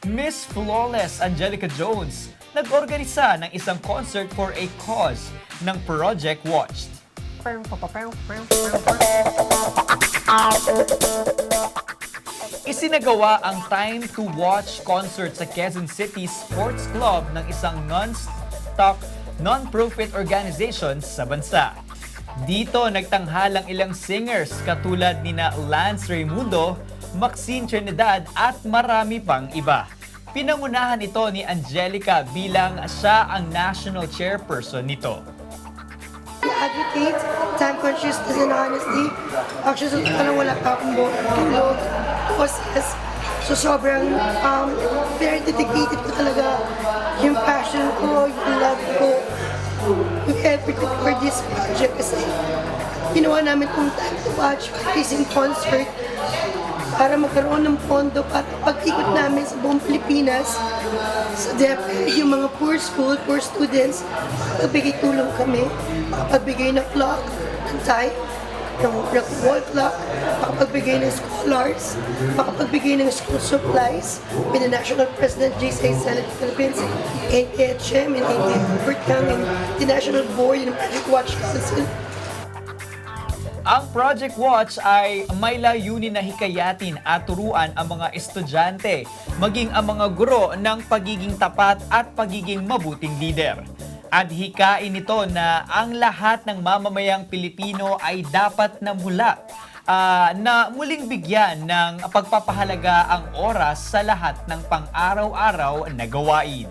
Miss Flawless Angelica Jones nag-organisa ng isang concert for a cause ng Project Watched. Isinagawa ang Time to Watch concert sa Quezon City Sports Club ng isang non-stock non-profit organization sa bansa. Dito nagtanghalang ilang singers katulad nina Lance Raimundo, Maxine Trinidad at marami pang iba. Pinangunahan ito ni Angelica bilang siya ang national chairperson nito. We advocate time consciousness and honesty. Actually, so parang wala pa akong tulog, process. So sobrang very dedicated ko talaga yung passion ko, yung love ko, yung everything for this project. Kasi ginawa namin kung Time to Watch, fundraising concert, para magkaroon ng pondo para pag-ikot namin sa buong Pilipinas sa DepEd, yung mga poor school, poor students, makapagbigay tulong kami, makapagbigay ng clock, ng time, ng wall clock, makapagbigay ng scholars, makapagbigay ng school supplies, with the National President J.C. Senate Philippines, NKHM, and Albert Young, and the National Board, and Project Watch Council. Ang Project Watch ay may layunin na hikayatin at turuan ang mga estudyante, maging ang mga guro ng pagiging tapat at pagiging mabuting leader. At hikain nito na ang lahat ng mamamayang Pilipino ay dapat na muling bigyan ng pagpapahalaga ang oras sa lahat ng pang-araw-araw na gawain.